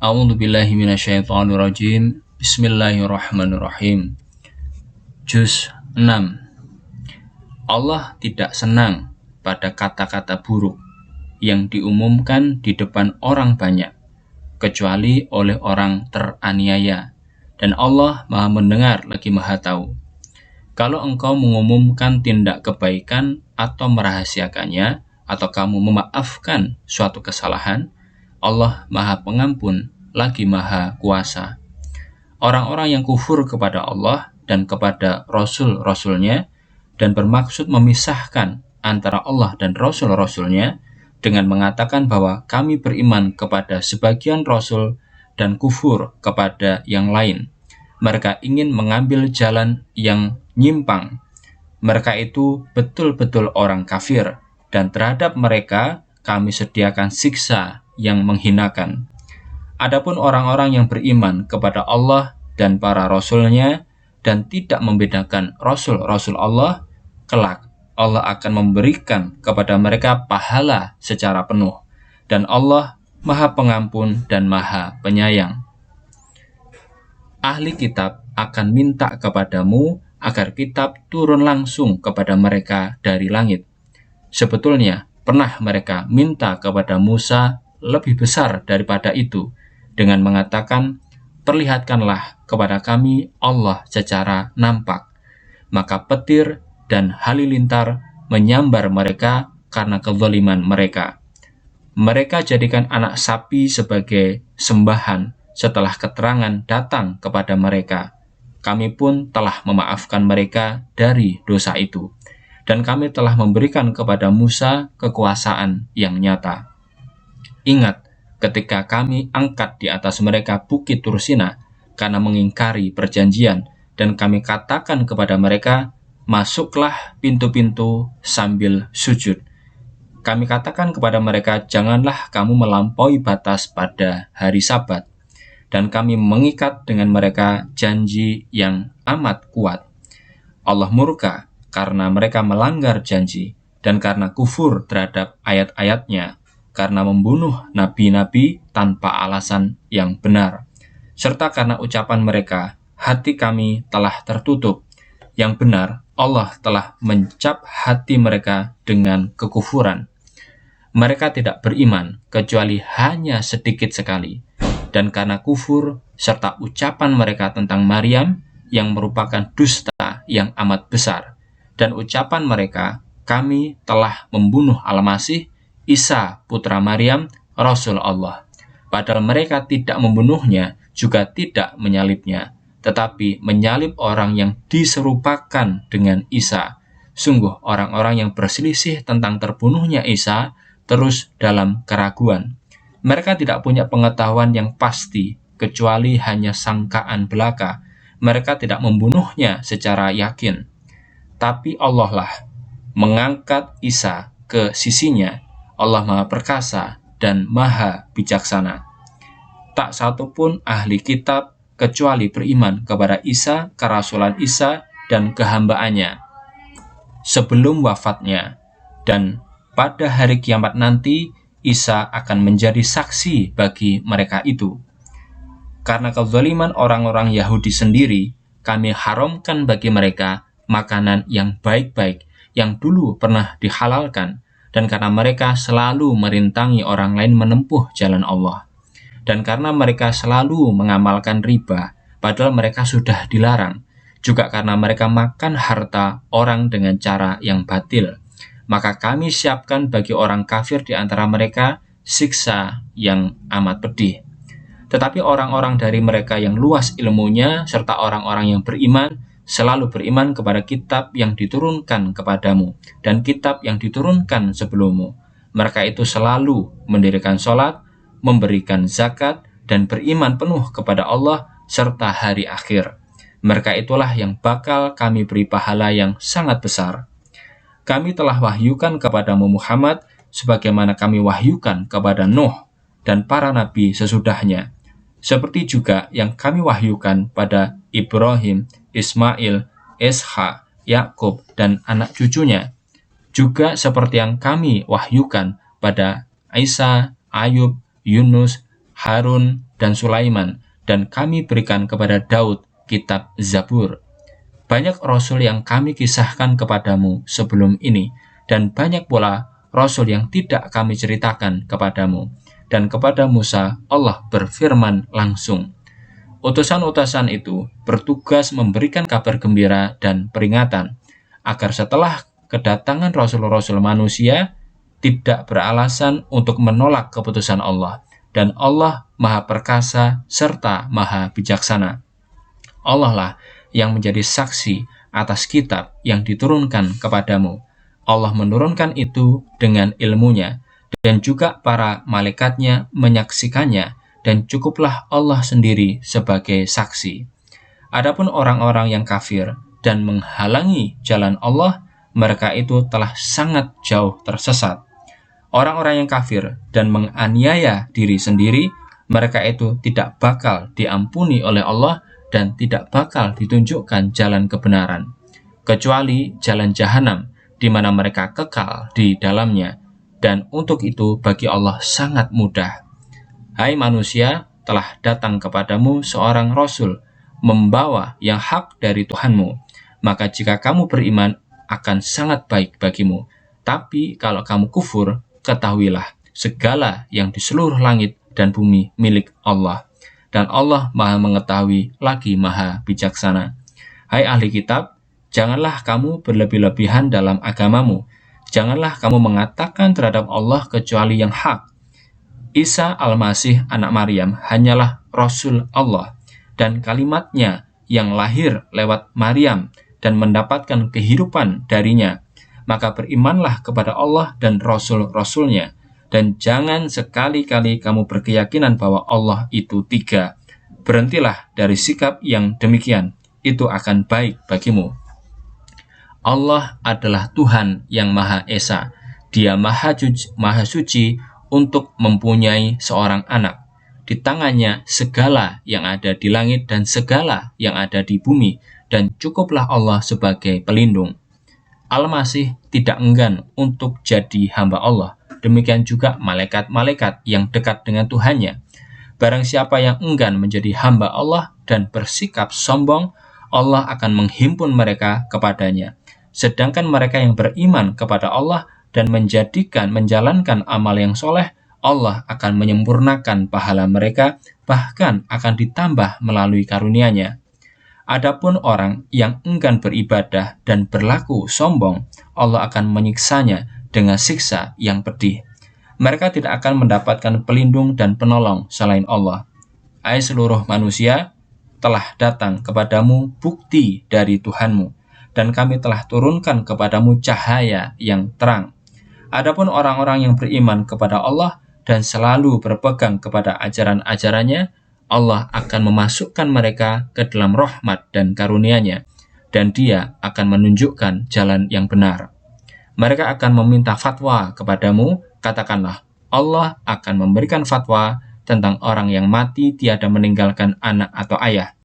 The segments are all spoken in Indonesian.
A'udzubillahi minasyaitonirrajim. Bismillahirrahmanirrahim. Juz 6. Allah tidak senang pada kata-kata buruk yang diumumkan di depan orang banyak, kecuali oleh orang teraniaya. Dan Allah Maha mendengar lagi Maha tahu. Kalau engkau mengumumkan tindak kebaikan atau merahasiakannya, atau kamu memaafkan suatu kesalahan, Allah Maha Pengampun lagi Maha Kuasa. Orang-orang yang kufur kepada Allah dan kepada Rasul-Rasulnya dan bermaksud memisahkan antara Allah dan Rasul-Rasulnya dengan mengatakan bahwa kami beriman kepada sebagian Rasul dan kufur kepada yang lain. Mereka ingin mengambil jalan yang nyimpang. Mereka itu betul-betul orang kafir, dan terhadap mereka kami sediakan siksa yang menghinakan. Adapun orang-orang yang beriman kepada Allah dan para Rasul-Nya dan tidak membedakan Rasul-Rasul Allah, kelak Allah akan memberikan kepada mereka pahala secara penuh, dan Allah Maha Pengampun dan Maha Penyayang. Ahli kitab akan minta kepadamu agar kitab turun langsung kepada mereka dari langit. Sebetulnya pernah mereka minta kepada Musa lebih besar daripada itu dengan mengatakan, perlihatkanlah kepada kami Allah secara nampak. Maka petir dan halilintar menyambar mereka karena kezaliman mereka. Mereka jadikan anak sapi sebagai sembahan setelah keterangan datang kepada mereka. Kami pun telah memaafkan mereka dari dosa itu, dan kami telah memberikan kepada Musa kekuasaan yang nyata. Ingat ketika kami angkat di atas mereka bukit Tursina karena mengingkari perjanjian, dan kami katakan kepada mereka, masuklah pintu-pintu sambil sujud. Kami katakan kepada mereka, janganlah kamu melampaui batas pada hari Sabat. Dan kami mengikat dengan mereka janji yang amat kuat. Allah murka karena mereka melanggar janji, dan karena kufur terhadap ayat-ayatnya, karena membunuh nabi-nabi tanpa alasan yang benar, serta karena ucapan mereka, hati kami telah tertutup. Yang benar, Allah telah mencap hati mereka dengan kekufuran. Mereka tidak beriman, kecuali hanya sedikit sekali. Dan karena kufur, serta ucapan mereka tentang Maryam, yang merupakan dusta yang amat besar. Dan ucapan mereka, kami telah membunuh Al-Masih, Isa putra Maryam, Rasul Allah. Padahal mereka tidak membunuhnya, juga tidak menyalibnya, tetapi menyalib orang yang diserupakan dengan Isa. Sungguh orang-orang yang berselisih tentang terbunuhnya Isa terus dalam keraguan. Mereka tidak punya pengetahuan yang pasti, kecuali hanya sangkaan belaka. Mereka tidak membunuhnya secara yakin. Tapi Allah lah mengangkat Isa ke sisinya. Allah Maha Perkasa dan Maha Bijaksana. Tak satu pun ahli kitab kecuali beriman kepada Isa, kerasulan Isa, dan kehambaannya sebelum wafatnya. Dan pada hari kiamat nanti, Isa akan menjadi saksi bagi mereka itu. Karena kezaliman orang-orang Yahudi sendiri, kami haramkan bagi mereka makanan yang baik-baik yang dulu pernah dihalalkan, dan karena mereka selalu merintangi orang lain menempuh jalan Allah, dan karena mereka selalu mengamalkan riba, padahal mereka sudah dilarang, juga karena mereka makan harta orang dengan cara yang batil, maka kami siapkan bagi orang kafir di antara mereka siksa yang amat pedih. Tetapi orang-orang dari mereka yang luas ilmunya, serta orang-orang yang beriman, selalu beriman kepada kitab yang diturunkan kepadamu, dan kitab yang diturunkan sebelummu. Mereka itu selalu mendirikan sholat, memberikan zakat, dan beriman penuh kepada Allah, serta hari akhir. Mereka itulah yang bakal kami beri pahala yang sangat besar. Kami telah wahyukan kepadamu Muhammad, sebagaimana kami wahyukan kepada Nuh dan para nabi sesudahnya. Seperti juga yang kami wahyukan pada Ibrahim, Ismail, Ishak, Yakub, dan anak cucunya. Juga seperti yang kami wahyukan pada Isa, Ayub, Yunus, Harun, dan Sulaiman, dan kami berikan kepada Daud kitab Zabur. Banyak rasul yang kami kisahkan kepadamu sebelum ini, dan banyak pula rasul yang tidak kami ceritakan kepadamu. Dan kepada Musa Allah berfirman langsung. Utusan-utusan itu bertugas memberikan kabar gembira dan peringatan, agar setelah kedatangan rasul-rasul manusia tidak beralasan untuk menolak keputusan Allah. Dan Allah Maha Perkasa serta Maha Bijaksana. Allah lah yang menjadi saksi atas kitab yang diturunkan kepadamu. Allah menurunkan itu dengan ilmunya, dan juga para malaikatnya menyaksikannya, dan cukuplah Allah sendiri sebagai saksi. Adapun orang-orang yang kafir dan menghalangi jalan Allah, mereka itu telah sangat jauh tersesat. Orang-orang yang kafir dan menganiaya diri sendiri, mereka itu tidak bakal diampuni oleh Allah dan tidak bakal ditunjukkan jalan kebenaran, kecuali jalan jahanam, di mana mereka kekal di dalamnya, dan untuk itu bagi Allah sangat mudah. Hai manusia, telah datang kepadamu seorang rasul, membawa yang hak dari Tuhanmu. Maka jika kamu beriman, akan sangat baik bagimu. Tapi kalau kamu kufur, ketahuilah, segala yang di seluruh langit dan bumi milik Allah. Dan Allah Maha Mengetahui lagi Maha Bijaksana. Hai ahli kitab, janganlah kamu berlebih-lebihan dalam agamamu. Janganlah kamu mengatakan terhadap Allah kecuali yang hak. Isa Al-Masih anak Maryam hanyalah Rasul Allah, dan kalimatnya yang lahir lewat Maryam dan mendapatkan kehidupan darinya. Maka berimanlah kepada Allah dan Rasul-Rasulnya, dan jangan sekali-kali kamu berkeyakinan bahwa Allah itu tiga. Berhentilah dari sikap yang demikian, itu akan baik bagimu. Allah adalah Tuhan yang Maha Esa. Dia Maha Suci untuk mempunyai seorang anak. Di tangannya segala yang ada di langit dan segala yang ada di bumi, dan cukuplah Allah sebagai pelindung. Al-Masih tidak enggan untuk jadi hamba Allah. Demikian juga malaikat-malaikat yang dekat dengan Tuhannya. Barang siapa yang enggan menjadi hamba Allah dan bersikap sombong, Allah akan menghimpun mereka kepadanya. Sedangkan mereka yang beriman kepada Allah dan menjalankan amal yang soleh, Allah akan menyempurnakan pahala mereka, bahkan akan ditambah melalui karunia-Nya. Adapun orang yang enggan beribadah dan berlaku sombong, Allah akan menyiksanya dengan siksa yang pedih. Mereka tidak akan mendapatkan pelindung dan penolong selain Allah. Hai seluruh manusia, telah datang kepadamu bukti dari Tuhanmu, dan kami telah turunkan kepadamu cahaya yang terang. Adapun orang-orang yang beriman kepada Allah dan selalu berpegang kepada ajaran-ajarannya, Allah akan memasukkan mereka ke dalam rahmat dan karunia-Nya, dan Dia akan menunjukkan jalan yang benar. Mereka akan meminta fatwa kepadamu, katakanlah, Allah akan memberikan fatwa tentang orang yang mati tiada meninggalkan anak atau ayah.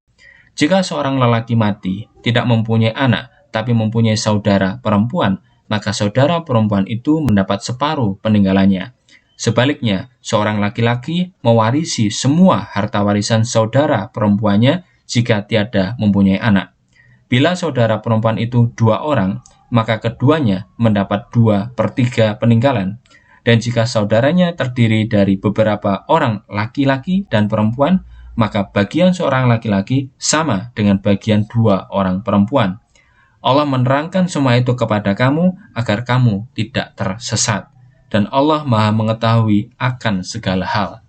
Jika seorang lelaki mati, tidak mempunyai anak, tapi mempunyai saudara perempuan, maka saudara perempuan itu mendapat separuh peninggalannya. Sebaliknya, seorang laki-laki mewarisi semua harta warisan saudara perempuannya jika tiada mempunyai anak. Bila saudara perempuan itu 2 orang, maka keduanya mendapat 2/3 peninggalan. Dan jika saudaranya terdiri dari beberapa orang laki-laki dan perempuan, maka bagian seorang laki-laki sama dengan bagian 2 orang perempuan. Allah menerangkan semua itu kepada kamu agar kamu tidak tersesat, dan Allah Maha Mengetahui akan segala hal.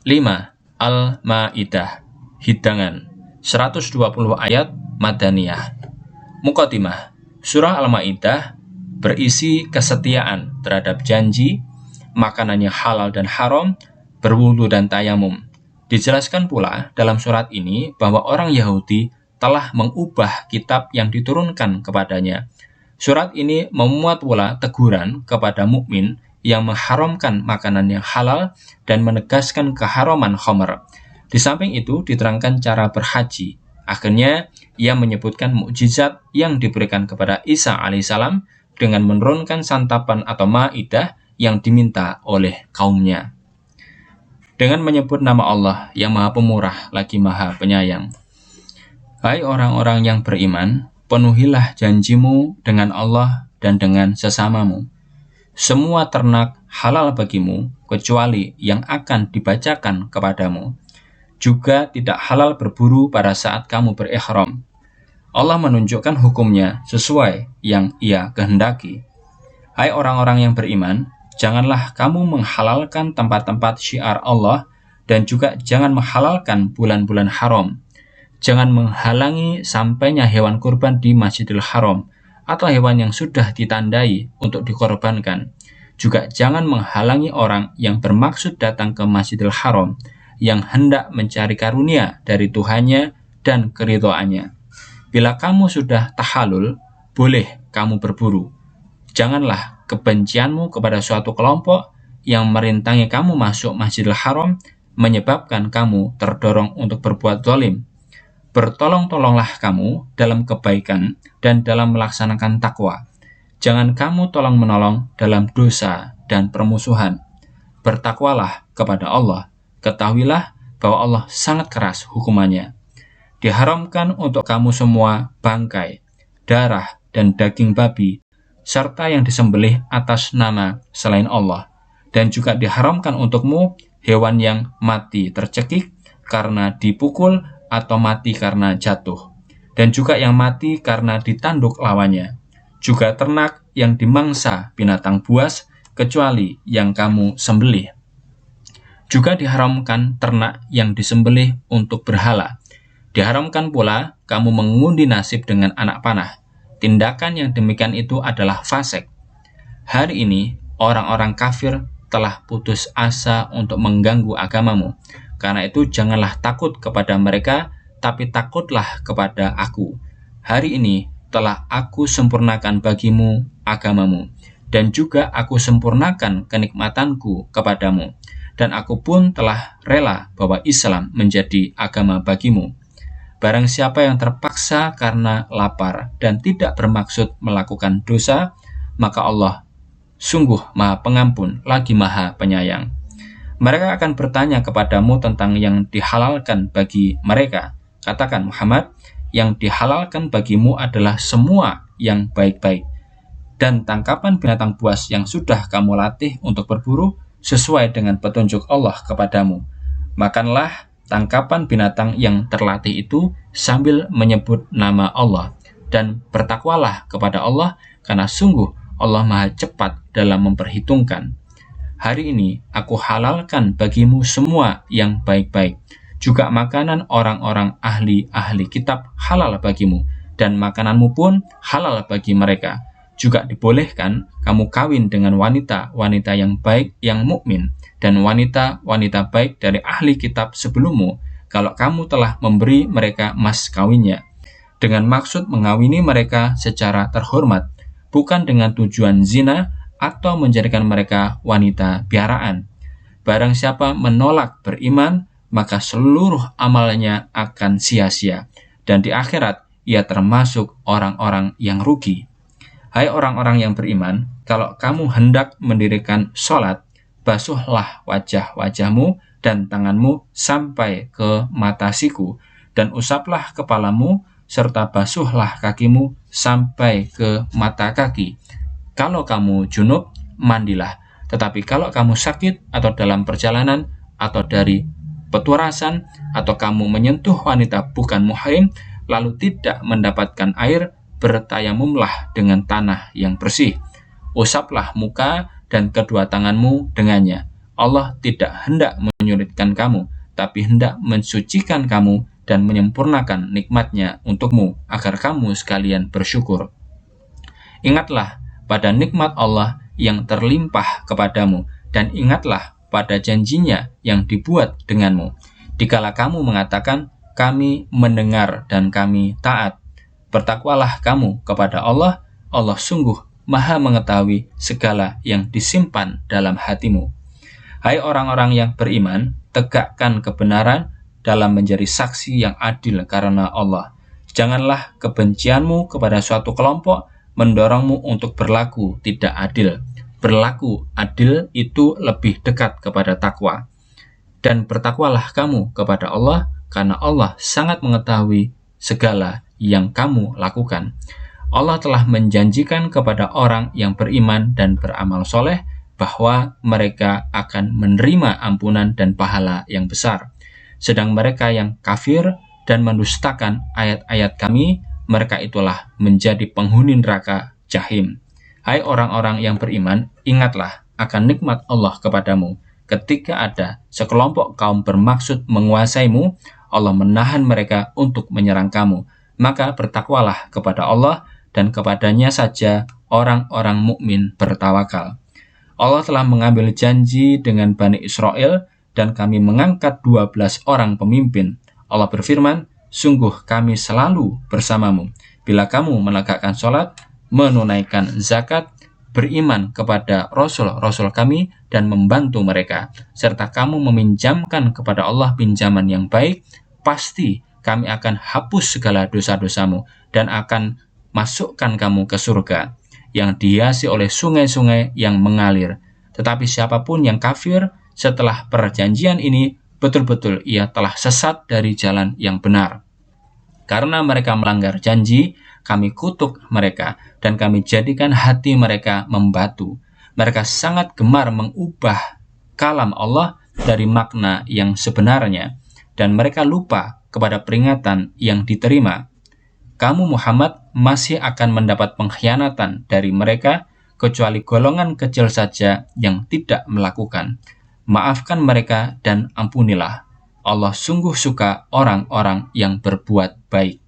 5. Al-Ma'idah, hidangan, 120 ayat Madaniyah. Muqaddimah. Surah Al-Ma'idah berisi kesetiaan terhadap janji, makanan yang halal dan haram, berwudu dan tayamum. Dijelaskan pula dalam surat ini bahwa orang Yahudi telah mengubah kitab yang diturunkan kepadanya. Surat ini memuat pula teguran kepada mukmin yang mengharamkan makanan yang halal dan menegaskan keharaman khamr. Di samping itu diterangkan cara berhaji. Akhirnya ia menyebutkan mukjizat yang diberikan kepada Isa alaihissalam dengan menurunkan santapan atau ma'idah yang diminta oleh kaumnya. dengan menyebut nama Allah yang Maha Pemurah lagi Maha Penyayang. Hai orang-orang yang beriman, penuhilah janjimu dengan Allah dan dengan sesamamu. Semua ternak halal bagimu, kecuali yang akan dibacakan kepadamu. Juga tidak halal berburu pada saat kamu berihram. Allah menunjukkan hukumnya sesuai yang Ia kehendaki. Hai orang-orang yang beriman, janganlah kamu menghalalkan tempat-tempat syiar Allah dan juga jangan menghalalkan bulan-bulan haram. Jangan menghalangi sampainya hewan kurban di Masjidil Haram atau hewan yang sudah ditandai untuk dikorbankan. Juga jangan menghalangi orang yang bermaksud datang ke Masjidil Haram yang hendak mencari karunia dari Tuhannya dan keridhaannya. Bila kamu sudah tahalul, boleh kamu berburu. Janganlah kebencianmu kepada suatu kelompok yang merintangi kamu masuk Masjidil Haram menyebabkan kamu terdorong untuk berbuat zalim. Bertolong-tolonglah kamu dalam kebaikan dan dalam melaksanakan takwa. Jangan kamu tolong-menolong dalam dosa dan permusuhan. Bertakwalah kepada Allah. Ketahuilah bahwa Allah sangat keras hukumannya. Diharamkan untuk kamu semua bangkai, darah, dan daging babi, serta yang disembelih atas nama selain Allah. Dan juga diharamkan untukmu hewan yang mati tercekik karena dipukul atau mati karena jatuh, dan juga yang mati karena ditanduk lawannya, juga ternak yang dimangsa binatang buas, kecuali yang kamu sembelih. Juga diharamkan ternak yang disembelih untuk berhala. Diharamkan pula kamu mengundi nasib dengan anak panah. Tindakan yang demikian itu adalah fasik. Hari ini, orang-orang kafir telah putus asa untuk mengganggu agamamu. Karena itu janganlah takut kepada mereka, tapi takutlah kepada Aku. Hari ini telah Aku sempurnakan bagimu agamamu, dan juga Aku sempurnakan kenikmatanku kepadamu. Dan Aku pun telah rela bahwa Islam menjadi agama bagimu. Barang siapa yang terpaksa karena lapar dan tidak bermaksud melakukan dosa, maka Allah sungguh Maha Pengampun lagi Maha Penyayang. Mereka akan bertanya kepadamu tentang yang dihalalkan bagi mereka. Katakan Muhammad, yang dihalalkan bagimu adalah semua yang baik-baik. Dan tangkapan binatang buas yang sudah kamu latih untuk berburu sesuai dengan petunjuk Allah kepadamu. Makanlah tangkapan binatang yang terlatih itu sambil menyebut nama Allah. Dan bertakwalah kepada Allah, karena sungguh Allah Maha cepat dalam memperhitungkan. Hari ini Aku halalkan bagimu semua yang baik-baik. Juga makanan orang-orang ahli kitab halal bagimu, dan makananmu pun halal bagi mereka. Juga dibolehkan kamu kawin dengan wanita-wanita yang baik, yang mukmin, dan wanita-wanita baik dari ahli kitab sebelummu, kalau kamu telah memberi mereka mas kawinnya, dengan maksud mengawini mereka secara terhormat, bukan dengan tujuan zina atau menjadikan mereka wanita piaraan. Barang siapa menolak beriman, maka seluruh amalnya akan sia-sia, dan di akhirat ia termasuk orang-orang yang rugi. Hai orang-orang yang beriman, kalau kamu hendak mendirikan sholat, basuhlah wajah-wajahmu dan tanganmu sampai ke mata siku, dan usaplah kepalamu, serta basuhlah kakimu sampai ke mata kaki. Kalau kamu junub, mandilah. Tetapi kalau kamu sakit atau dalam perjalanan atau dari peturasan atau kamu menyentuh wanita bukan muhrim lalu tidak mendapatkan air, bertayamumlah dengan tanah yang bersih. Usaplah muka dan kedua tanganmu dengannya. Allah tidak hendak menyulitkan kamu, tapi hendak mensucikan kamu dan menyempurnakan nikmat-Nya untukmu agar kamu sekalian bersyukur. Ingatlah pada nikmat Allah yang terlimpah kepadamu, dan ingatlah pada janjinya yang dibuat denganmu. Dikala kamu mengatakan, kami mendengar dan kami taat, bertakwalah kamu kepada Allah. Allah sungguh Maha mengetahui segala yang disimpan dalam hatimu. Hai orang-orang yang beriman, tegakkan kebenaran dalam menjadi saksi yang adil karena Allah. Janganlah kebencianmu kepada suatu kelompok mendorongmu untuk berlaku tidak adil. Berlaku adil itu lebih dekat kepada takwa. Dan bertakwalah kamu kepada Allah, karena Allah sangat mengetahui segala yang kamu lakukan. Allah telah menjanjikan kepada orang yang beriman dan beramal soleh bahwa mereka akan menerima ampunan dan pahala yang besar. Sedang mereka yang kafir dan mendustakan ayat-ayat kami, mereka itulah menjadi penghuni neraka jahim. Hai orang-orang yang beriman, ingatlah akan nikmat Allah kepadamu. Ketika ada sekelompok kaum bermaksud menguasaimu, Allah menahan mereka untuk menyerang kamu. Maka bertakwalah kepada Allah, dan kepadanya saja orang-orang mukmin bertawakal. Allah telah mengambil janji dengan Bani Israel, dan kami mengangkat 12 orang pemimpin. Allah berfirman, sungguh kami selalu bersamamu. Bila kamu menegakkan sholat, menunaikan zakat, beriman kepada rasul-rasul kami, dan membantu mereka, serta kamu meminjamkan kepada Allah pinjaman yang baik, pasti kami akan hapus segala dosa-dosamu dan akan masukkan kamu ke surga yang dihiasi oleh sungai-sungai yang mengalir. Tetapi siapapun yang kafir setelah perjanjian ini, betul-betul ia telah sesat dari jalan yang benar. Karena mereka melanggar janji, kami kutuk mereka dan kami jadikan hati mereka membatu. Mereka sangat gemar mengubah kalam Allah dari makna yang sebenarnya, dan mereka lupa kepada peringatan yang diterima. Kamu Muhammad masih akan mendapat pengkhianatan dari mereka, kecuali golongan kecil saja yang tidak melakukan. Maafkan mereka dan ampunilah. Allah sungguh suka orang-orang yang berbuat baik.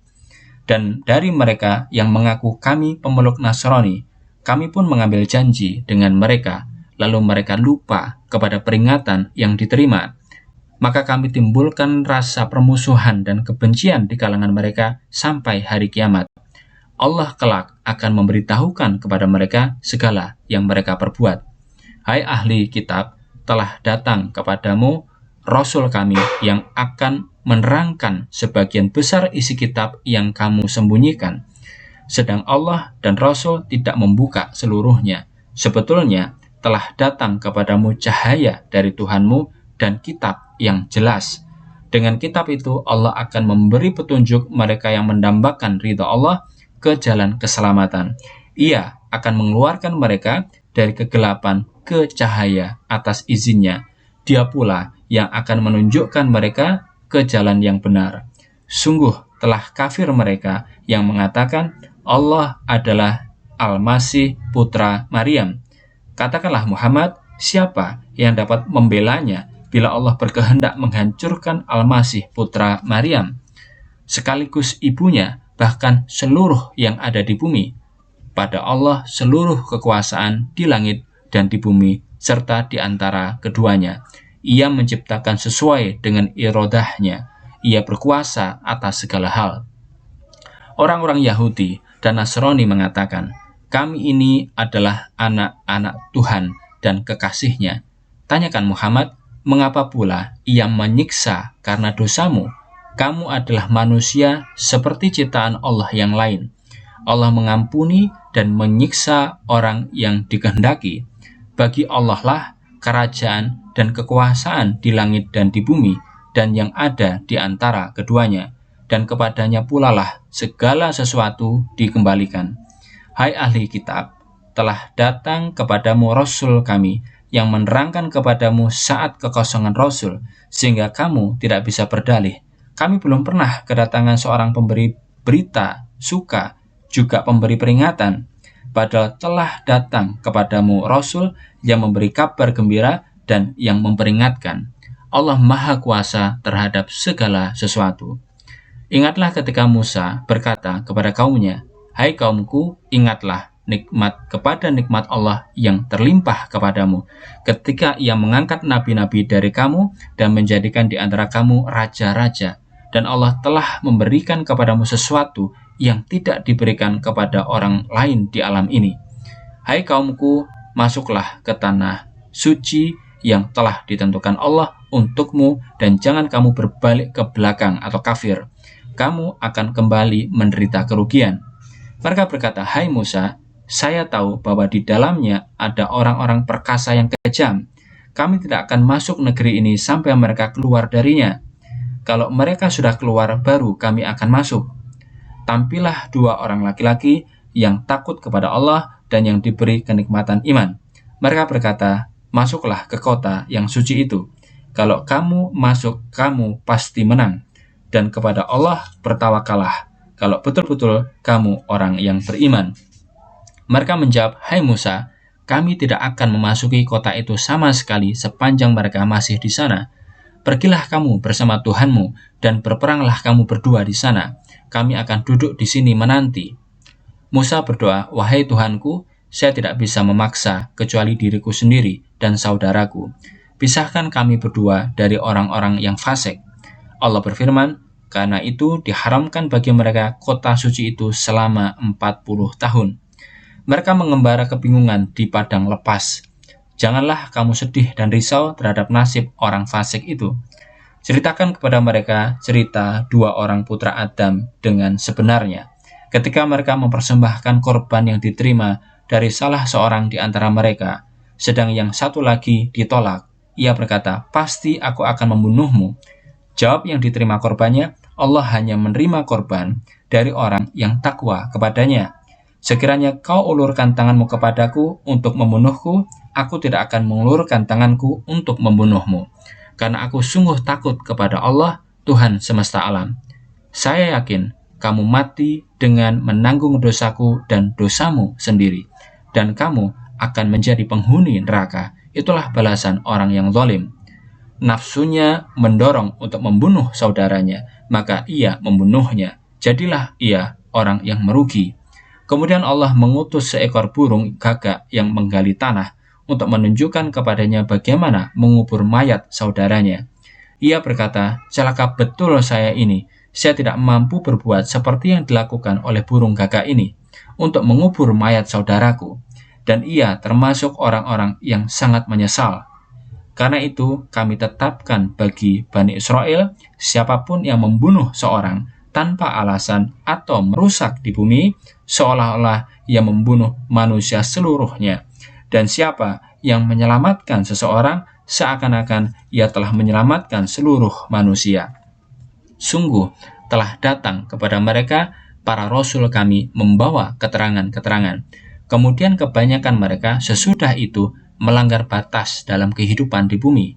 Dan dari mereka yang mengaku kami pemeluk Nasrani, kami pun mengambil janji dengan mereka, lalu mereka lupa kepada peringatan yang diterima. Maka kami timbulkan rasa permusuhan dan kebencian di kalangan mereka sampai hari kiamat. Allah kelak akan memberitahukan kepada mereka segala yang mereka perbuat. Hai ahli kitab, telah datang kepadamu Rasul kami yang akan menerangkan sebagian besar isi kitab yang kamu sembunyikan. Sedang Allah dan Rasul tidak membuka seluruhnya. Sebetulnya telah datang kepadamu cahaya dari Tuhanmu dan kitab yang jelas. Dengan kitab itu Allah akan memberi petunjuk mereka yang mendambakan ridha Allah ke jalan keselamatan. Ia akan mengeluarkan mereka dari kegelapan ke cahaya atas izinnya. Dia pula yang akan menunjukkan mereka ke jalan yang benar. Sungguh telah kafir mereka yang mengatakan Allah adalah Al-Masih putra Maryam. Katakanlah Muhammad, siapa yang dapat membelanya bila Allah berkehendak menghancurkan Al-Masih putra Maryam, sekaligus ibunya, bahkan seluruh yang ada di bumi? Pada Allah seluruh kekuasaan di langit dan di bumi, serta di antara keduanya. Ia menciptakan sesuai dengan irodahnya. Ia berkuasa atas segala hal. Orang-orang Yahudi dan Nasrani mengatakan, kami ini adalah anak-anak Tuhan dan kekasihnya. Tanyakan Muhammad, mengapa pula ia menyiksa karena dosamu? Kamu adalah manusia seperti ciptaan Allah yang lain. Allah mengampuni dan menyiksa orang yang dikehendaki. Bagi Allah lah kerajaan dan kekuasaan di langit dan di bumi, dan yang ada di antara keduanya, dan kepadanya pula lah segala sesuatu dikembalikan. Hai ahli kitab, telah datang kepadamu Rasul kami, yang menerangkan kepadamu saat kekosongan Rasul, sehingga kamu tidak bisa berdalih. Kami belum pernah kedatangan seorang pemberi berita suka, juga pemberi peringatan, padahal telah datang kepadamu Rasul yang memberi kabar gembira dan yang memperingatkan. Allah Maha Kuasa terhadap segala sesuatu. Ingatlah ketika Musa berkata kepada kaumnya, hai kaumku, ingatlah nikmat Allah yang terlimpah kepadamu, ketika ia mengangkat nabi-nabi dari kamu dan menjadikan di antara kamu raja-raja, dan Allah telah memberikan kepadamu sesuatu yang tidak diberikan kepada orang lain di alam ini. Hai kaumku, masuklah ke tanah suci yang telah ditentukan Allah untukmu, dan jangan kamu berbalik ke belakang atau kafir. Kamu akan kembali menderita kerugian. Mereka berkata, hai Musa, saya tahu bahwa di dalamnya ada orang-orang perkasa yang kejam. kami tidak akan masuk negeri ini sampai mereka keluar darinya. Kalau mereka sudah keluar, baru kami akan masuk. Tampillah 2 orang laki-laki yang takut kepada Allah dan yang diberi kenikmatan iman. Mereka berkata, masuklah ke kota yang suci itu. Kalau kamu masuk, kamu pasti menang. Dan kepada Allah bertawakallah, kalau betul-betul kamu orang yang beriman. Mereka menjawab, hai Musa, kami tidak akan memasuki kota itu sama sekali sepanjang mereka masih di sana. Pergilah kamu bersama Tuhanmu dan berperanglah kamu berdua di sana. Kami akan duduk di sini menanti. Musa berdoa, wahai Tuhanku, saya tidak bisa memaksa kecuali diriku sendiri dan saudaraku. Pisahkan kami berdua dari orang-orang yang fasik. Allah berfirman, karena itu diharamkan bagi mereka kota suci itu selama 40 tahun. Mereka mengembara kebingungan di padang lepas. Janganlah kamu sedih dan risau terhadap nasib orang fasik itu. Ceritakan kepada mereka cerita 2 orang putra Adam dengan sebenarnya. Ketika mereka mempersembahkan korban yang diterima dari salah seorang di antara mereka, sedang yang satu lagi ditolak. Ia berkata, pasti aku akan membunuhmu. Jawab yang diterima korbannya, Allah hanya menerima korban dari orang yang takwa kepadanya. Sekiranya kau ulurkan tanganmu kepadaku untuk membunuhku, aku tidak akan mengulurkan tanganku untuk membunuhmu. Karena aku sungguh takut kepada Allah, Tuhan semesta alam. Saya yakin kamu mati dengan menanggung dosaku dan dosamu sendiri. Dan kamu akan menjadi penghuni neraka. Itulah balasan orang yang zalim. Nafsunya mendorong untuk membunuh saudaranya, maka ia membunuhnya. Jadilah ia orang yang merugi. Kemudian Allah mengutus seekor burung gagak yang menggali tanah untuk menunjukkan kepadanya bagaimana mengubur mayat saudaranya. Ia berkata, celaka betul saya ini. Saya tidak mampu berbuat seperti yang dilakukan oleh burung gagak ini untuk mengubur mayat saudaraku. Dan ia termasuk orang-orang yang sangat menyesal. Karena itu kami tetapkan bagi Bani Israel, siapapun yang membunuh seorang tanpa alasan atau merusak di bumi, seolah-olah ia membunuh manusia seluruhnya. Dan siapa yang menyelamatkan seseorang, seakan-akan ia telah menyelamatkan seluruh manusia. Sungguh telah datang kepada mereka para rasul kami membawa keterangan-keterangan. Kemudian kebanyakan mereka sesudah itu melanggar batas dalam kehidupan di bumi.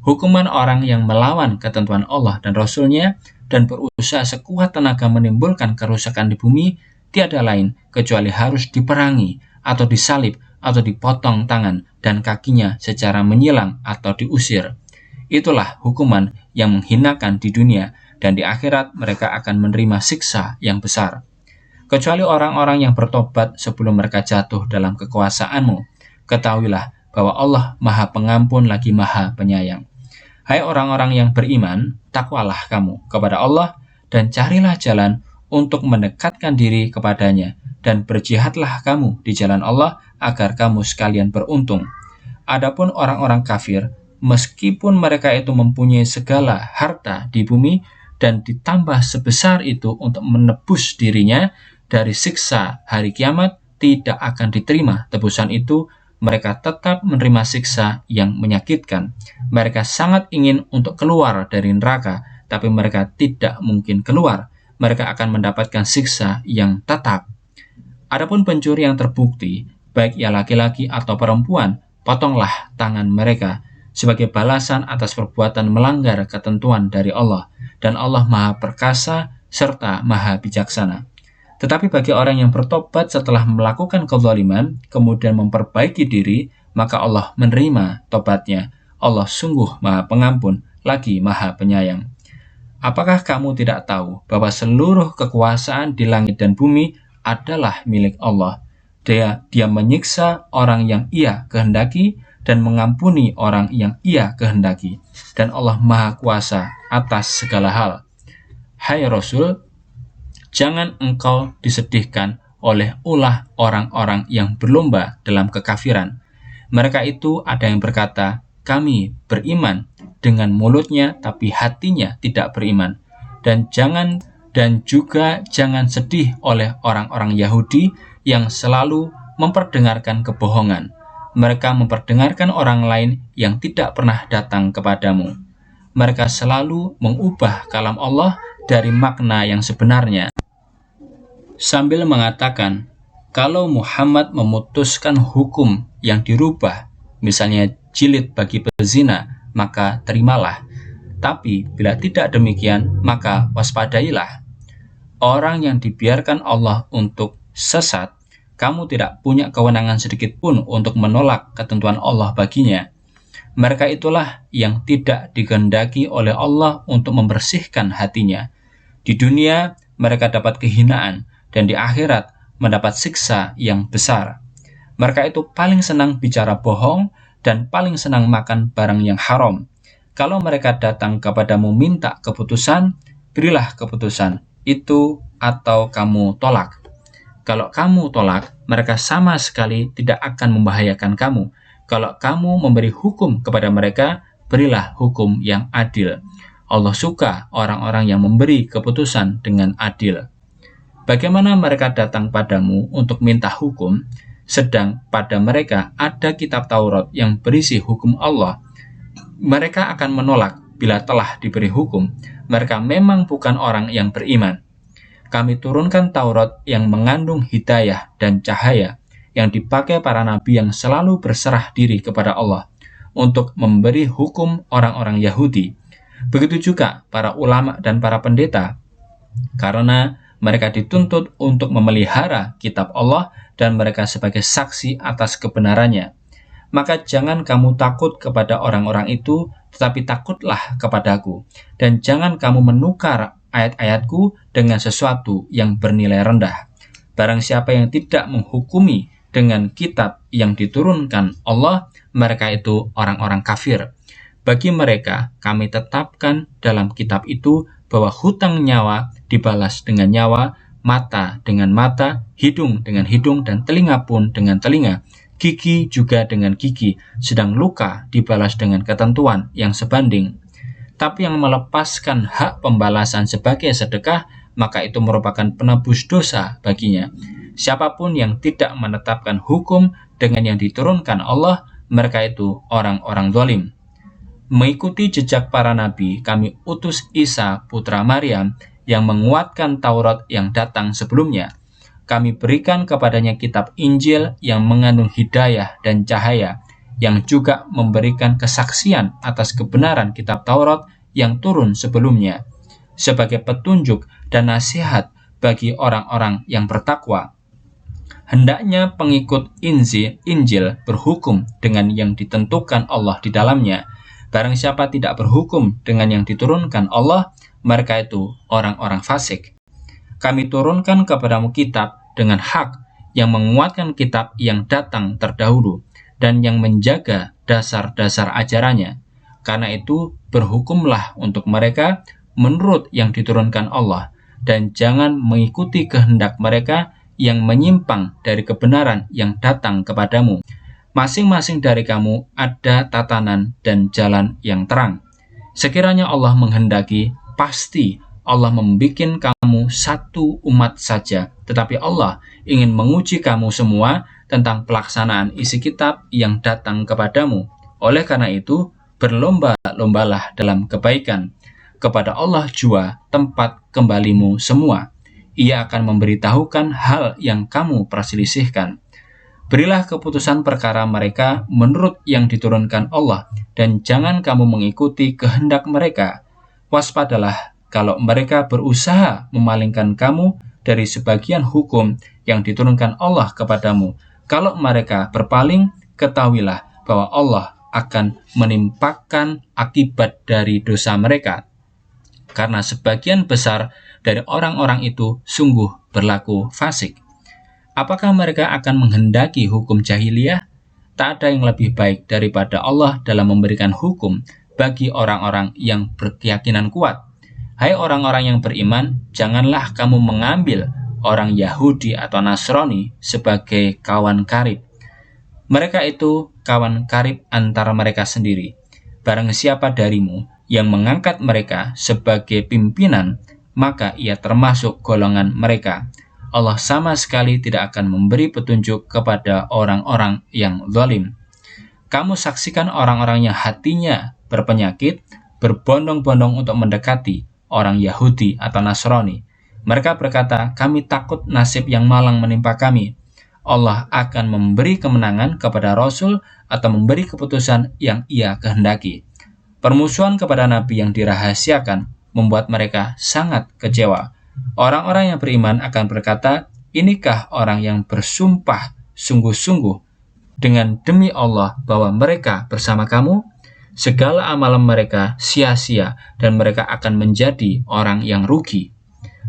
Hukuman orang yang melawan ketentuan Allah dan Rasul-Nya dan berusaha sekuat tenaga menimbulkan kerusakan di bumi tiada lain kecuali harus diperangi atau disalib atau dipotong tangan dan kakinya secara menyilang atau diusir. Itulah hukuman yang menghinakan di dunia, dan di akhirat mereka akan menerima siksa yang besar. Kecuali orang-orang yang bertobat sebelum mereka jatuh dalam kekuasaanmu, ketahuilah bahwa Allah Maha Pengampun lagi Maha Penyayang. Hai orang-orang yang beriman, takwalah kamu kepada Allah dan carilah jalan untuk mendekatkan diri kepadanya, dan berjihadlah kamu di jalan Allah agar kamu sekalian beruntung. Adapun orang-orang kafir, meskipun mereka itu mempunyai segala harta di bumi dan ditambah sebesar itu untuk menebus dirinya dari siksa hari kiamat, tidak akan diterima tebusan itu. Mereka tetap menerima siksa yang menyakitkan. Mereka sangat ingin untuk keluar dari neraka, tapi mereka tidak mungkin keluar. Mereka akan mendapatkan siksa yang tetap. Adapun pencuri yang terbukti, baik ia laki-laki atau perempuan, potonglah tangan mereka sebagai balasan atas perbuatan melanggar ketentuan dari Allah, dan Allah Maha Perkasa serta Maha Bijaksana. Tetapi bagi orang yang bertobat setelah melakukan kezaliman, kemudian memperbaiki diri, maka Allah menerima tobatnya. Allah sungguh Maha Pengampun, lagi Maha Penyayang. Apakah kamu tidak tahu bahwa seluruh kekuasaan di langit dan bumi adalah milik Allah? Dia menyiksa orang yang Ia kehendaki dan mengampuni orang yang Ia kehendaki. Dan Allah Maha Kuasa atas segala hal. Hai Rasul, jangan engkau disedihkan oleh ulah orang-orang yang berlomba dalam kekafiran. Mereka itu ada yang berkata, kami beriman dengan mulutnya tapi hatinya tidak beriman. Dan juga jangan sedih oleh orang-orang Yahudi yang selalu memperdengarkan kebohongan. mereka memperdengarkan orang lain yang tidak pernah datang kepadamu. Mereka selalu mengubah kalam Allah dari makna yang sebenarnya, sambil mengatakan, kalau Muhammad memutuskan hukum yang dirubah, misalnya jilid bagi pezina, maka terimalah. Tapi bila tidak demikian, maka waspadailah. Orang yang dibiarkan Allah untuk sesat, kamu tidak punya kewenangan sedikit pun untuk menolak ketentuan Allah baginya. Mereka itulah yang tidak dikehendaki oleh Allah untuk membersihkan hatinya. Di dunia, mereka dapat kehinaan, dan di akhirat mendapat siksa yang besar. Mereka itu paling senang bicara bohong dan paling senang makan barang yang haram. Kalau mereka datang kepadamu minta keputusan, berilah keputusan itu atau kamu tolak. Kalau kamu tolak, mereka sama sekali tidak akan membahayakan kamu. Kalau kamu memberi hukum kepada mereka, berilah hukum yang adil. Allah suka orang-orang yang memberi keputusan dengan adil. Bagaimana mereka datang padamu untuk minta hukum, sedang pada mereka ada kitab Taurat yang berisi hukum Allah? Mereka akan menolak bila telah diberi hukum. Mereka memang bukan orang yang beriman. Kami turunkan Taurat yang mengandung hidayah dan cahaya, yang dipakai para nabi yang selalu berserah diri kepada Allah untuk memberi hukum orang-orang Yahudi. Begitu juga para ulama dan para pendeta, karena mereka dituntut untuk memelihara kitab Allah dan mereka sebagai saksi atas kebenarannya. Maka jangan kamu takut kepada orang-orang itu, tetapi takutlah kepadaku. Dan jangan kamu menukar ayat-ayatku dengan sesuatu yang bernilai rendah. Barang siapa yang tidak menghukumi dengan kitab yang diturunkan Allah, mereka itu orang-orang kafir. Bagi mereka, kami tetapkan dalam kitab itu bahwa hutang nyawa dibalas dengan nyawa, mata dengan mata, hidung dengan hidung, dan telinga pun dengan telinga. Gigi juga dengan gigi, sedang luka dibalas dengan ketentuan yang sebanding. Tapi yang melepaskan hak pembalasan sebagai sedekah, maka itu merupakan penebus dosa baginya. Siapapun yang tidak menetapkan hukum dengan yang diturunkan Allah, mereka itu orang-orang zalim. Mengikuti jejak para nabi, kami utus Isa putra Maryam yang menguatkan Taurat yang datang sebelumnya. Kami berikan kepadanya kitab Injil yang mengandung hidayah dan cahaya, yang juga memberikan kesaksian atas kebenaran kitab Taurat yang turun sebelumnya, sebagai petunjuk dan nasihat bagi orang-orang yang bertakwa. Hendaknya pengikut Injil berhukum dengan yang ditentukan Allah di dalamnya. Barang siapa tidak berhukum dengan yang diturunkan Allah, mereka itu orang-orang fasik. Kami turunkan kepadamu kitab dengan hak yang menguatkan kitab yang datang terdahulu dan yang menjaga dasar-dasar ajarannya. Karena itu, berhukumlah untuk mereka menurut yang diturunkan Allah, dan jangan mengikuti kehendak mereka yang menyimpang dari kebenaran yang datang kepadamu. Masing-masing dari kamu ada tatanan dan jalan yang terang. Sekiranya Allah menghendaki, pasti Allah membikin kamu satu umat saja, tetapi Allah ingin menguji kamu semua tentang pelaksanaan isi kitab yang datang kepadamu. Oleh karena itu, berlomba-lombalah dalam kebaikan. Kepada Allah jua tempat kembalimu semua. Ia akan memberitahukan hal yang kamu perselisihkan. Berilah keputusan perkara mereka menurut yang diturunkan Allah, dan jangan kamu mengikuti kehendak mereka. Waspadalah kalau mereka berusaha memalingkan kamu dari sebagian hukum yang diturunkan Allah kepadamu. Kalau mereka berpaling, ketahuilah bahwa Allah akan menimpakan akibat dari dosa mereka. Karena sebagian besar dari orang-orang itu sungguh berlaku fasik. Apakah mereka akan menghendaki hukum jahiliyah? Tak ada yang lebih baik daripada Allah dalam memberikan hukum bagi orang-orang yang berkeyakinan kuat. Hai orang-orang yang beriman, janganlah kamu mengambil orang Yahudi atau Nasrani sebagai kawan karib. Mereka itu kawan karib antara mereka sendiri. Barang siapa darimu yang mengangkat mereka sebagai pimpinan, maka ia termasuk golongan mereka. Allah sama sekali tidak akan memberi petunjuk kepada orang-orang yang zalim. Kamu saksikan orang-orang yang hatinya berpenyakit, berbondong-bondong untuk mendekati orang Yahudi atau Nasrani. Mereka berkata, kami takut nasib yang malang menimpa kami. Allah akan memberi kemenangan kepada Rasul atau memberi keputusan yang ia kehendaki. Permusuhan kepada Nabi yang dirahasiakan membuat mereka sangat kecewa. Orang-orang yang beriman akan berkata, inikah orang yang bersumpah sungguh-sungguh dengan demi Allah bahwa mereka bersama kamu? Segala amalan mereka sia-sia dan mereka akan menjadi orang yang rugi.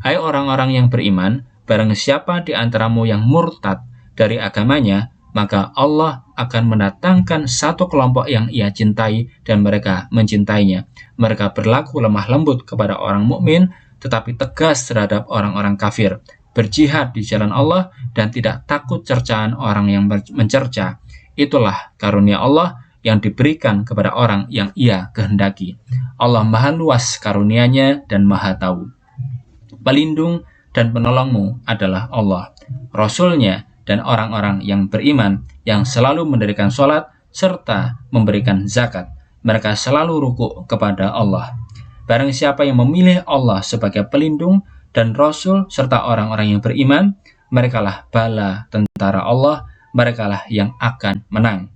Hai orang-orang yang beriman, barang siapa di antaramu yang murtad dari agamanya, maka Allah akan mendatangkan satu kelompok yang ia cintai dan mereka mencintainya. Mereka berlaku lemah lembut kepada orang mukmin, tetapi tegas terhadap orang-orang kafir, berjihad di jalan Allah dan tidak takut cercaan orang yang mencerca. Itulah karunia Allah yang diberikan kepada orang yang ia kehendaki. Allah maha luas karunia-Nya dan maha tahu. Pelindung dan penolongmu adalah Allah, Rasul-Nya, dan orang-orang yang beriman yang selalu mendirikan sholat serta memberikan zakat. Mereka selalu rukuk kepada Allah. Barang siapa yang memilih Allah sebagai pelindung dan Rasul serta orang-orang yang beriman, merekalah bala tentara Allah, merekalah yang akan menang.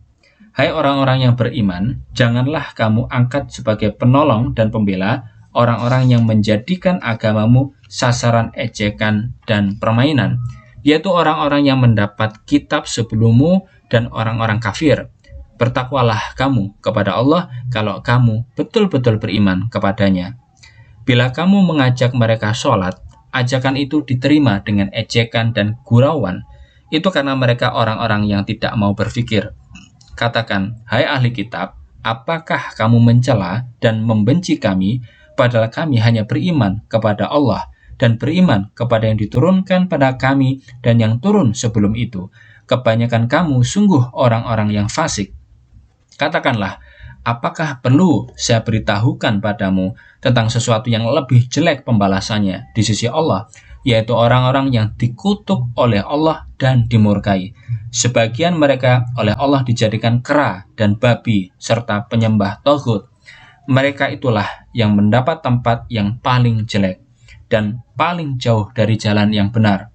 Hai orang-orang yang beriman, janganlah kamu angkat sebagai penolong dan pembela orang-orang yang menjadikan agamamu sasaran ejekan dan permainan, yaitu orang-orang yang mendapat kitab sebelummu dan orang-orang kafir. Bertakwalah kamu kepada Allah kalau kamu betul-betul beriman kepadanya. Bila kamu mengajak mereka sholat, ajakan itu diterima dengan ejekan dan gurauan. Itu karena mereka orang-orang yang tidak mau berpikir. Katakan, hai ahli kitab, apakah kamu mencela dan membenci kami, padahal kami hanya beriman kepada Allah dan beriman kepada yang diturunkan pada kami dan yang turun sebelum itu. Kebanyakan kamu sungguh orang-orang yang fasik. Katakanlah, apakah perlu saya beritahukan padamu tentang sesuatu yang lebih jelek pembalasannya di sisi Allah, yaitu orang-orang yang dikutuk oleh Allah dan dimurkai. Sebagian mereka oleh Allah dijadikan kera dan babi serta penyembah tauhid. Mereka itulah yang mendapat tempat yang paling jelek dan paling jauh dari jalan yang benar.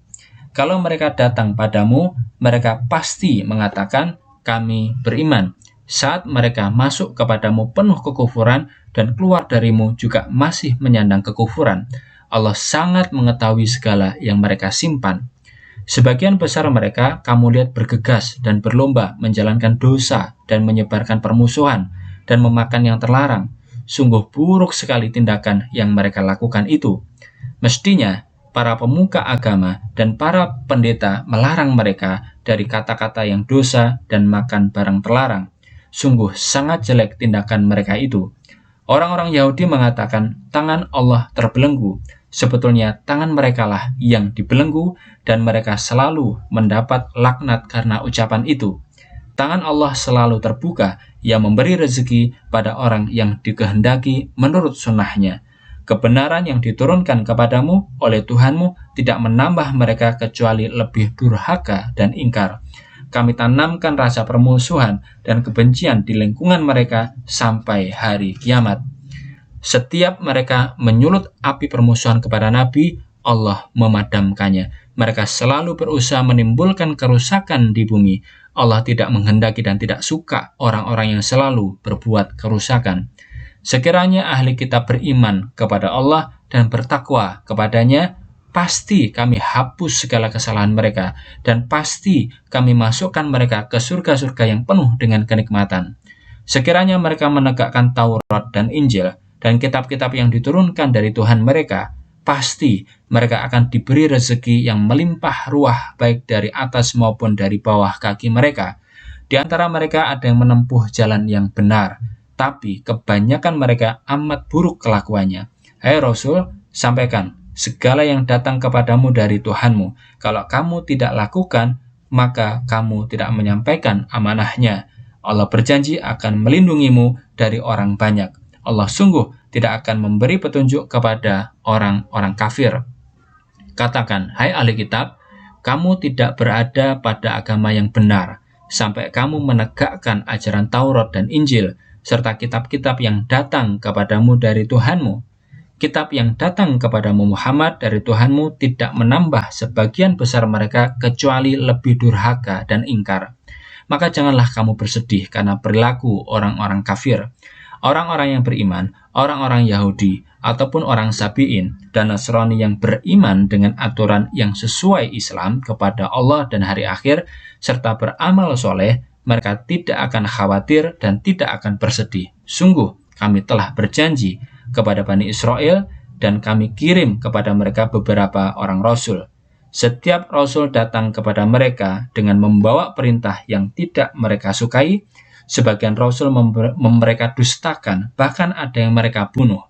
Kalau mereka datang padamu, mereka pasti mengatakan, kami beriman. Saat mereka masuk kepadamu penuh kekufuran dan keluar darimu juga masih menyandang kekufuran. Allah sangat mengetahui segala yang mereka simpan. Sebagian besar mereka kamu lihat bergegas dan berlomba menjalankan dosa dan menyebarkan permusuhan dan memakan yang terlarang. Sungguh buruk sekali tindakan yang mereka lakukan itu. Mestinya para pemuka agama dan para pendeta melarang mereka dari kata-kata yang dosa dan makan barang terlarang. Sungguh sangat jelek tindakan mereka itu. Orang-orang Yahudi mengatakan tangan Allah terbelenggu. Sebetulnya tangan merekalah yang dibelenggu dan mereka selalu mendapat laknat karena ucapan itu. Tangan Allah selalu terbuka, Ia memberi rezeki pada orang yang dikehendaki menurut sunnah-Nya. Kebenaran yang diturunkan kepadamu oleh Tuhanmu tidak menambah mereka kecuali lebih durhaka dan ingkar. Kami tanamkan rasa permusuhan dan kebencian di lingkungan mereka sampai hari kiamat. Setiap mereka menyulut api permusuhan kepada Nabi, Allah memadamkannya. Mereka selalu berusaha menimbulkan kerusakan di bumi. Allah tidak menghendaki dan tidak suka orang-orang yang selalu berbuat kerusakan. Sekiranya ahli kitab beriman kepada Allah dan bertakwa kepadanya, pasti kami hapus segala kesalahan mereka dan pasti kami masukkan mereka ke surga-surga yang penuh dengan kenikmatan. Sekiranya mereka menegakkan Taurat dan Injil dan kitab-kitab yang diturunkan dari Tuhan mereka, pasti mereka akan diberi rezeki yang melimpah ruah baik dari atas maupun dari bawah kaki mereka. Di antara mereka ada yang menempuh jalan yang benar, tapi kebanyakan mereka amat buruk kelakuannya. Hai Rasul, sampaikan segala yang datang kepadamu dari Tuhanmu. Kalau kamu tidak lakukan, maka kamu tidak menyampaikan amanahnya. Allah berjanji akan melindungimu dari orang banyak. Allah sungguh tidak akan memberi petunjuk kepada orang-orang kafir. Katakan, hai ahli kitab, kamu tidak berada pada agama yang benar. sampai kamu menegakkan ajaran Taurat dan Injil, serta kitab-kitab yang datang kepadamu dari Tuhanmu. Kitab yang datang kepadamu Muhammad dari Tuhanmu tidak menambah sebagian besar mereka kecuali lebih durhaka dan ingkar. Maka janganlah kamu bersedih karena perilaku orang-orang kafir. Orang-orang yang beriman, orang-orang Yahudi, ataupun orang Sabi'in dan Nasrani yang beriman dengan aturan yang sesuai Islam kepada Allah dan hari akhir, serta beramal soleh, mereka tidak akan khawatir dan tidak akan bersedih. Sungguh, kami telah berjanji kepada Bani Israel dan kami kirim kepada mereka beberapa orang Rasul. Setiap Rasul datang kepada mereka dengan membawa perintah yang tidak mereka sukai. Sebagian Rasul mereka dustakan, bahkan ada yang mereka bunuh.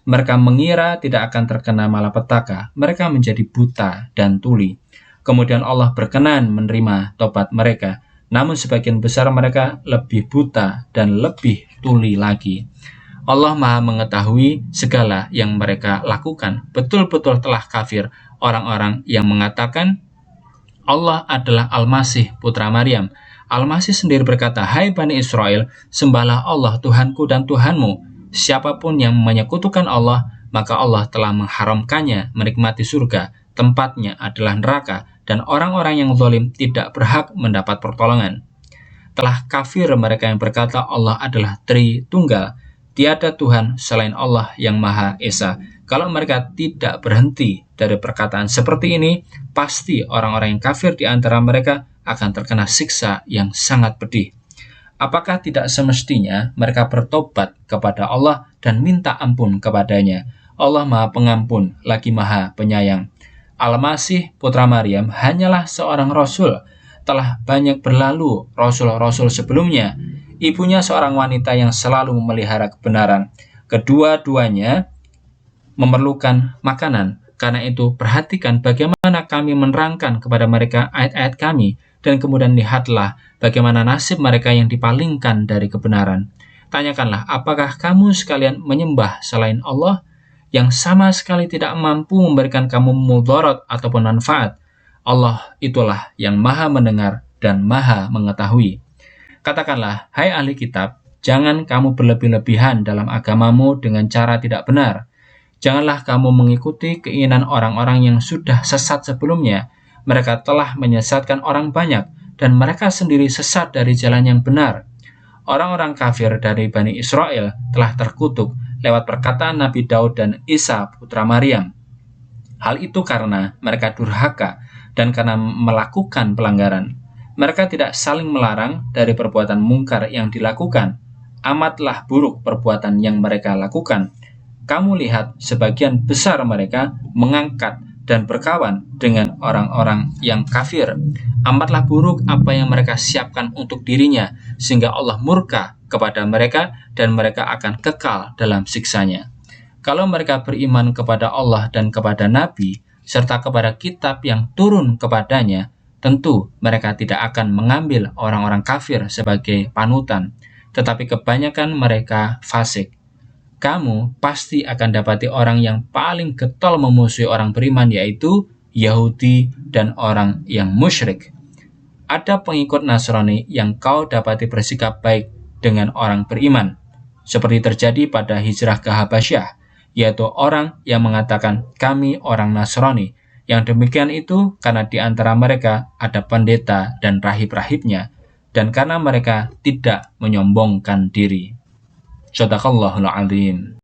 Mereka mengira tidak akan terkena malapetaka, mereka menjadi buta dan tuli. Kemudian Allah berkenan menerima tobat mereka, namun sebagian besar mereka lebih buta dan lebih tuli lagi. Allah Maha mengetahui segala yang mereka lakukan. Betul-betul telah kafir orang-orang yang mengatakan Allah adalah Al-Masih putra Maryam. Al-Masih sendiri berkata, "Hai Bani Israel, sembahlah Allah Tuhanku dan Tuhanmu. Siapapun yang menyekutukan Allah, maka Allah telah mengharamkannya menikmati surga. Tempatnya adalah neraka, dan orang-orang yang zalim tidak berhak mendapat pertolongan." Telah kafir mereka yang berkata Allah adalah Tritunggal. Tiada Tuhan selain Allah yang Maha Esa. Kalau mereka tidak berhenti dari perkataan seperti ini, pasti orang-orang yang kafir di antara mereka akan terkena siksa yang sangat pedih. Apakah tidak semestinya mereka bertobat kepada Allah dan minta ampun kepadanya? Allah Maha Pengampun lagi Maha Penyayang. Al-Masih putra Maryam hanyalah seorang rasul. Telah banyak berlalu rasul-rasul sebelumnya. Ibunya seorang wanita yang selalu memelihara kebenaran. Kedua-duanya memerlukan makanan. Karena itu, perhatikan bagaimana kami menerangkan kepada mereka ayat-ayat kami, dan kemudian lihatlah bagaimana nasib mereka yang dipalingkan dari kebenaran. Tanyakanlah, apakah kamu sekalian menyembah selain Allah, yang sama sekali tidak mampu memberikan kamu mudarat ataupun manfaat? Allah itulah yang Maha mendengar dan Maha mengetahui. Katakanlah, hai ahli kitab, jangan kamu berlebih-lebihan dalam agamamu dengan cara tidak benar. Janganlah kamu mengikuti keinginan orang-orang yang sudah sesat sebelumnya. Mereka telah menyesatkan orang banyak, dan mereka sendiri sesat dari jalan yang benar. Orang-orang kafir dari Bani Israel telah terkutuk lewat perkataan Nabi Daud dan Isa putra Maryam. Hal itu karena mereka durhaka dan karena melakukan pelanggaran. Mereka tidak saling melarang dari perbuatan mungkar yang dilakukan. Amatlah buruk perbuatan yang mereka lakukan. Kamu lihat sebagian besar mereka mengangkat dan berkawan dengan orang-orang yang kafir. Amatlah buruk apa yang mereka siapkan untuk dirinya, sehingga Allah murka kepada mereka dan mereka akan kekal dalam siksanya. Kalau mereka beriman kepada Allah dan kepada Nabi, serta kepada kitab yang turun kepadanya, tentu mereka tidak akan mengambil orang-orang kafir sebagai panutan, tetapi kebanyakan mereka fasik. Kamu pasti akan dapati orang yang paling getol memusuhi orang beriman, yaitu Yahudi dan orang yang musyrik. Ada pengikut Nasrani yang kau dapati bersikap baik dengan orang beriman, seperti terjadi pada hijrah ke Habasyah, yaitu orang yang mengatakan kami orang Nasrani. Yang demikian itu karena di antara mereka ada pendeta dan rahib-rahibnya, dan karena mereka tidak menyombongkan diri. Shadaqallahul Adzim.